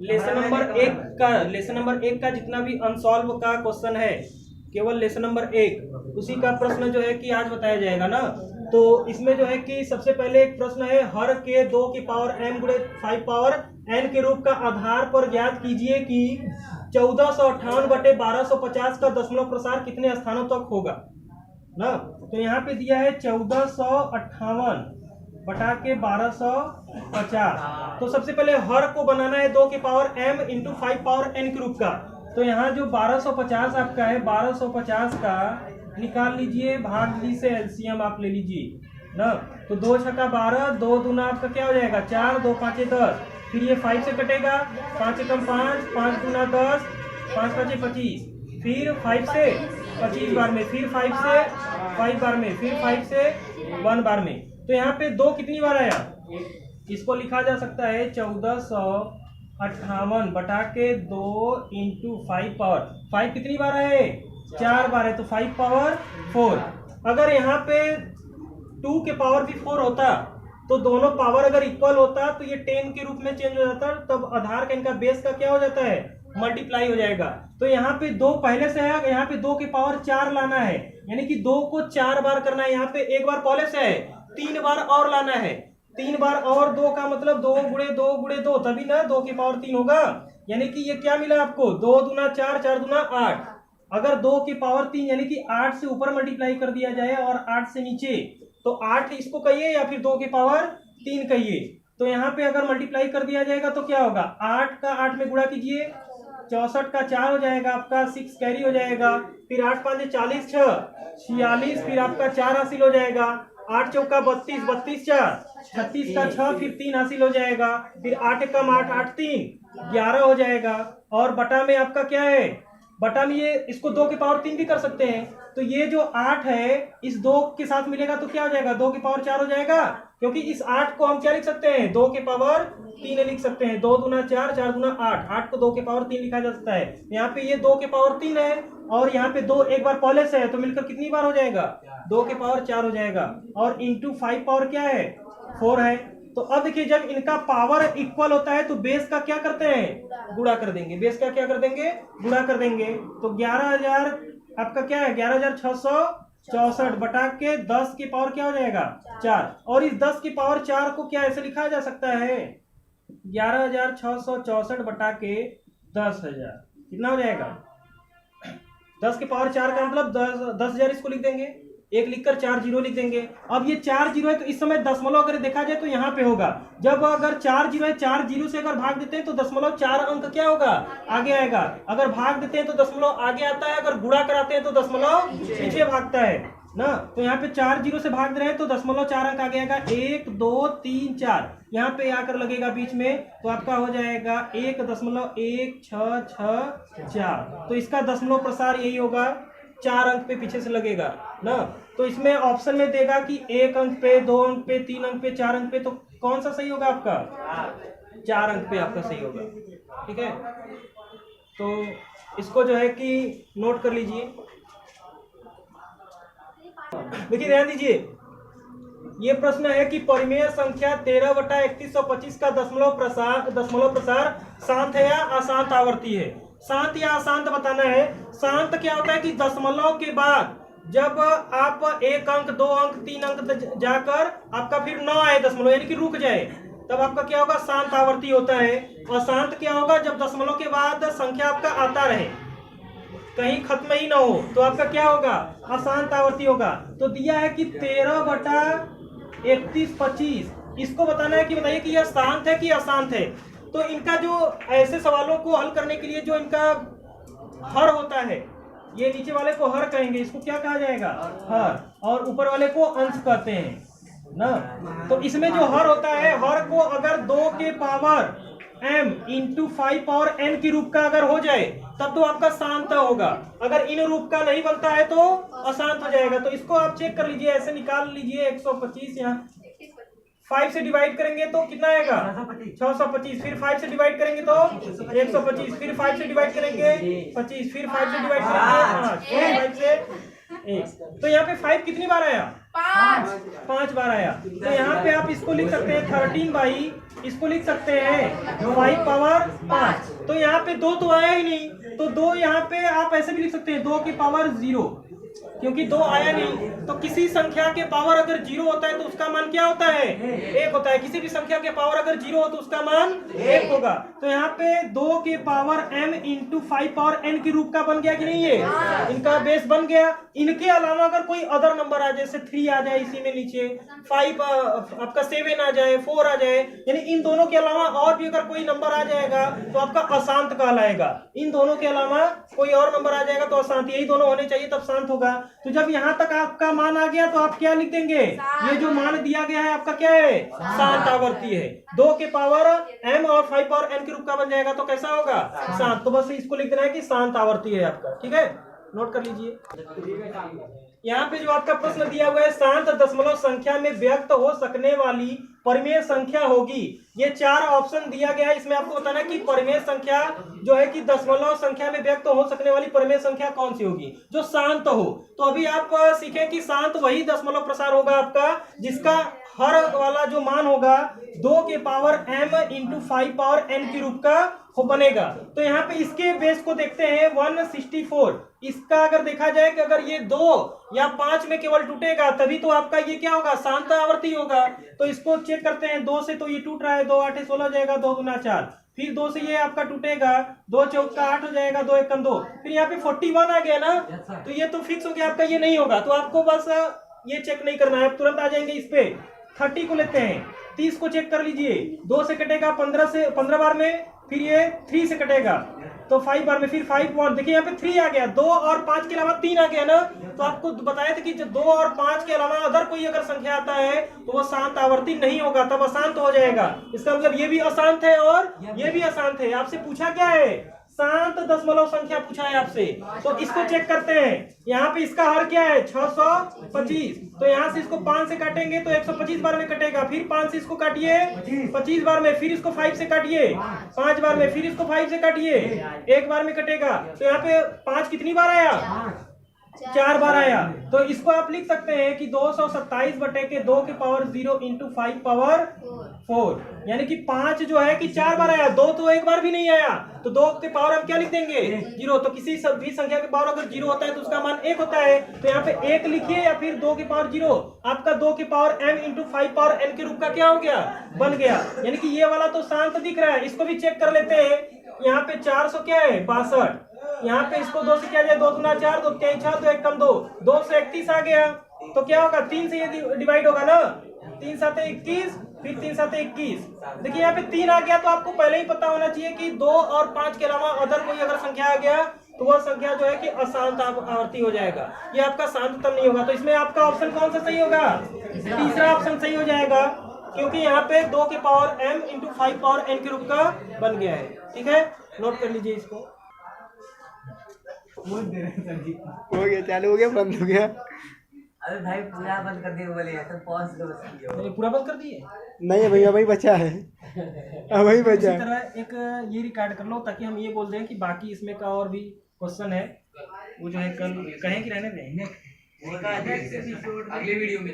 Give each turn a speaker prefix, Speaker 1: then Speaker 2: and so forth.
Speaker 1: Lesson number एक का जितना भी अनसॉल्व का क्वेश्चन है, केवल लेसन नंबर 1 उसी का प्रश्न जो है कि आज बताया जाएगा ना। तो इसमें जो है कि सबसे पहले एक प्रश्न है, हर के 2 की पावर m गुणे 5 पावर n के रूप का आधार पर ज्ञात कीजिए कि 1458/1250 का दशमलव प्रसार कितने स्थानों तक होगा ना। तो यहाँ पे दिया है 1458/1250। तो सबसे पहले हर को बनाना है 2 की power m into 5 power n के रूप का। तो यहाँ जो 1250 आपका है, 1250 का निकाल लीजिए, भाग दी से एलसीएम आप ले लीजिए ना। तो 2 छक्का 12, 2 दूना आपका क्या हो जाएगा 4, 2 पाँचे 10, फिर ये 5 से कटेगा, 5 एकम 5, 5 दूना 10, 5 पाँचे 25, फिर 5 से 25 बार में, फिर 5 से 5 बार में, फिर 5 से 1 बार में। तो यहाँ पे 2 कितनी बार आया, इसको लिखा जा सकता है 1458 बटा के 2 इंटू 5 पावर 5 कितनी बार है 4 बार है, तो 5 पावर 4। अगर यहाँ पे 2 के पावर भी 4 होता तो दोनों पावर अगर इक्वल होता तो ये 10 के रूप में चेंज हो जाता, तब आधार का इनका बेस का क्या हो जाता है मल्टीप्लाई हो जाएगा। तो यहाँ पे 2 पहले से है, यहाँ पे 2 की पावर 4 लाना है, यानी कि 2 को 4 बार करना है। यहाँ पे एक बार पहले से है, 3 बार और लाना है, 3 बार और 2 का मतलब 2 गुणे 2 गुणे 2, तभी ना 2 की पावर 3 होगा। यानी कि ये क्या मिला आपको 2 दूना 4, 4 दूना 8। अगर 2 की पावर 3 यानी कि 8 से ऊपर मल्टीप्लाई कर दिया जाए और 8 से नीचे, तो 8 इसको कहिए या फिर 2 की पावर 3 कहिए। तो यहाँ पे अगर मल्टीप्लाई कर दिया जाएगा तो क्या होगा, 8 का 8 में गुणा कीजिए, 64 का 4 हो जाएगा आपका, 6 कैरी हो जाएगा, फिर 8 5 40, 6 46, फिर आपका 4 हासिल हो जाएगा, 8 चौका 32, 32 4 36 का 6, फिर 3 हासिल हो जाएगा, फिर 8 एकम 8, 8 3 11 हो जाएगा। और बटा में आपका क्या है, बटा में ये इसको 2 की पावर 3 भी कर सकते हैं। तो ये जो 8 है इस 2 के साथ मिलेगा तो क्या हो जाएगा 2 की पावर 4 हो जाएगा, क्योंकि इस 8 को हम क्या लिख सकते हैं 2 की पावर 3 लिख सकते हैं। 2 दूना 4, 4 दूना 8, 8 को 2 की पावर 3 लिखा जा सकता है। यहाँ पे ये 2 की पावर 3 है और यहाँ पे 2 एक बार पहले से है, तो मिलकर कितनी बार हो जाएगा 2 की पावर 4 हो जाएगा। और इंटू 5 पावर क्या है 4 है। तो अब देखिए जब इनका पावर इक्वल होता है तो बेस का क्या करते हैं गुणा कर देंगे, बेस का क्या कर देंगे गुणा कर देंगे। तो 11,000 आपका क्या है 11,664 बटा के 10 की पावर क्या हो जाएगा 4। और इस 10 की पावर 4 को क्या ऐसे लिखा जा सकता है 11,664 बटा के 10,000 कितना हो जाएगा 10 की पावर 4 का मतलब 10,000 इसको लिख देंगे, एक लिखकर 4 जीरो लिख देंगे। अब ये 4 जीरो है तो इस समय दशमलव अगर देखा जाए तो यहाँ पे होगा, जब अगर 4 जीरो है 4 जीरो से अगर भाग देते हैं तो दशमलव 4 अंक क्या होगा आगे आएगा, अगर भाग देते हैं तो दशमलव आगे आता है, अगर गुणा कराते हैं तो दशमलव पीछे भागता है ना। तो यहाँ पे 4 जीरो से भाग रहे हैं तो दशमलव 4 अंक आगे आएगा, 1 2 3 4 यहाँ पे आकर लगेगा बीच में, तो आपका हो जाएगा 1.1664। तो इसका दशमलव प्रसार यही होगा, 4 अंक पे पीछे से लगेगा ना। तो इसमें ऑप्शन में देगा कि 1 अंक पे 2 अंक पे 3 अंक पे 4 अंक पे, तो कौन सा सही होगा आपका 4 अंक पे आपका सही होगा। ठीक है, तो इसको जो है कि नोट कर लीजिए। देखिए ध्यान दीजिए, ये प्रश्न है कि परिमेय संख्या 13/3125 का दशमलव प्रसार शांत है या अशांत आवर्ती है। शांत या अशांत बताना है। शांत क्या होता है कि दशमलव के बाद जब आप 1 अंक 2 अंक 3 अंक जाकर आपका फिर 9 आए दशमलव यानी कि रुक जाए, तब आपका क्या होगा शांत आवर्ती होता है। अशांत क्या होगा जब दशमलव के बाद संख्या आपका आता रहे, कहीं खत्म ही ना हो, तो आपका क्या होगा अशांत आवर्ती होगा। तो दिया है कि 13/3125, इसको बताना है कि बताइए कि यह शांत है कि अशांत है। तो इनका जो ऐसे सवालों को हल करने के लिए जो इनका हर होता है, ये नीचे वाले को हर कहेंगे, इसको क्या कहा जाएगा हर, और ऊपर वाले को अंश कहते हैं ना। तो इसमें जो हर होता है, हर को अगर 2 के power m into 5 power n की रूप का अगर हो जाए तब तो आपका शांत होगा, अगर इन रूप का नहीं बनता है तो अशांत हो जाएगा। तो इसको आप चेक कर लीजिए, ऐसे निकाल लीजिए। 125 यहाँ 5 से डिवाइड करेंगे तो कितना आएगा 625, फिर 5 से डिवाइड करेंगे तो 125, फिर 5 से डिवाइड करेंगे 25, फिर 5 से डिवाइड करेंगे 5 से 1। तो यहाँ पे 5 कितनी बार आया 5 बार आया। तो यहाँ पे आप इसको लिख सकते हैं 13 बाई, इसको लिख सकते हैं 5 पावर 5, पे 2 तो आया ही नहीं, तो 2 यहाँ पे आप ऐसे भी लिख सकते हैं 2 की पावर 0, क्योंकि 2 आया नहीं। तो किसी संख्या के पावर अगर 0 होता है तो उसका मान क्या होता है? 1 होता है। किसी भी संख्या के पावर अगर 0 हो तो उसका मान 1 होगा। तो यहाँ पे 2 के power m into 5 power n के रूप का बन गया कि नहीं? ये इनका बेस बन गया। इनके अलावा अगर कोई अदर नंबर आ जाए, जैसे 3 आ जाए इसी में नीचे, 5 आपका 7 आ जाए, 4 आ जाए, यानी इन दोनों के अलावा और भी अगर कोई नंबर आ जाएगा तो आपका अशांत कहलाएगा। इन दोनों के अलावा कोई और नंबर आ जाएगा तो अशांत, यही दोनों होने चाहिए तब शांत होगा। तो जब यहाँ तक आपका मान आ गया तो आप क्या लिख देंगे? ये जो मान दिया गया है आपका क्या है? शांत आवर्ती है। 2 के पावर m और 5 पावर n के रूप का बन जाएगा तो कैसा होगा? शांत। तो बस इसको लिख देना है कि शांत आवर्ती है आपका। ठीक है, नोट कर लीजिए। यहाँ पे जो आपका प्रश्न दिया हुआ है, शांत दशमलव संख्या में व्यक्त हो सकने वाली परिमेय संख्या होगी। ये 4 ऑप्शन दिया गया है, इसमें आपको बताना है कि परिमेय संख्या जो है कि दशमलव संख्या में व्यक्त हो सकने वाली परिमेय संख्या कौन सी होगी जो शांत हो। तो अभी आप सीखें कि शांत वही दशमलव प्रसार होगा आपका जिसका हर वाला जो मान होगा 2 के power m into 5 power n के रूप का हो बनेगा। तो यहाँ पे इसके बेस को देखते हैं 164। इसका अगर देखा जाए कि अगर ये 2 या 5 में केवल टूटेगा तभी तो आपका ये क्या होगा? शांत आवर्ती होगा। तो इसको चेक करते हैं। 2 से तो ये टूट रहा है, 2 8 16 हो जाएगा, 2 गुना 4, फिर 2 से ये आपका टूटेगा, 2 चौका 8 हो जाएगा, 2 एकम 2, फिर यहाँ पे 41 आ गया ना, तो ये तो फिक्स हो गया आपका, ये नहीं होगा। तो आपको बस ये चेक नहीं करना है, आप तुरंत आ जाएंगे इस पे। 30 को लेते हैं, 30 को चेक कर लीजिए। 2 से कटेगा 15 बार में, फिर ये 3 से कटेगा तो 5 बार में, फिर 5 1, देखिए यहाँ पे 3 आ गया। 2 और 5 के अलावा 3 आ गया ना। तो आपको बताया था कि जब 2 और 5 के अलावा अदर कोई अगर संख्या आता है तो वो शांत आवर्ती नहीं होगा, तब अशांत हो जाएगा। इसका मतलब ये भी अशांत है और ये भी अशांत है। आपसे पूछा क्या है? शांत दशमलव संख्या पूछा है आपसे। तो इसको चेक करते हैं। यहाँ पे इसका हर क्या है? 625। तो यहाँ से इसको 5 से काटेंगे तो 125 बार में कटेगा, फिर 5 से इसको काटिए 25 बार में, फिर इसको 5 से काटिए 5 बार में, फिर इसको 5 से काटिए 1 बार में कटेगा। तो यहाँ पे 5 कितनी बार आया? 4 बार आया। तो इसको आप लिख सकते हैं कि 227 बटे के 2 के पावर 0 इंटू 5 पावर 4, यानी कि 5 जो है कि 4 बार आया, 2 तो 1 बार भी नहीं आया। तो 2 के पावर हम क्या लिख देंगे? 0। तो किसी भी संख्या के पावर अगर 0 होता है तो उसका मान 1 होता है। तो यहाँ पे 1 लिखिए या फिर 2 के पावर 0, आपका 2 के power m into 5 power n के रूप का क्या हो गया? बन गया। यानी कि ये वाला तो शांत दिख रहा है। इसको भी चेक कर लेते हैं। यहाँ पे 400 क्या है? 62। यहाँ पे इसको 2 से क्या जाए? 2 गुना 4, 2 3 6, 2 1 कम 2, 2 से 31 आ गया। तो क्या होगा? 3 से ये डिवाइड होगा ना, 3 7 21, फिर 3 7 21। देखिए यहाँ पे 3 आ गया तो आपको पहले ही पता होना चाहिए कि 2 और 5 के अलावा अदर कोई अगर संख्या आ गया तो वह संख्या जो है कि अशांत आवर्ती हो जाएगा, ये आपका शांत तब नहीं होगा। तो इसमें आपका ऑप्शन कौन सा सही होगा? तीसरा ऑप्शन सही हो जाएगा, क्योंकि यहाँ पे 2 के power m into 5 power n के रूप का बन गया है। ठीक है, नोट कर लीजिए इसको।
Speaker 2: हो गया, चालू हो गया, बंद हो गया।
Speaker 3: अरे भाई पूरा बंद कर दिए बोले, तो पॉज करो।
Speaker 1: पूरा बंद कर दिए?
Speaker 2: नहीं भैया, वही बचा है, वही बचा
Speaker 1: इसी तरह एक ये रिकॉर्ड कर लो ताकि हम ये बोल दें कि बाकी इसमें का और भी क्वेश्चन है वो जो है कल कहें कि रहने दें।
Speaker 3: अगले वीडियो में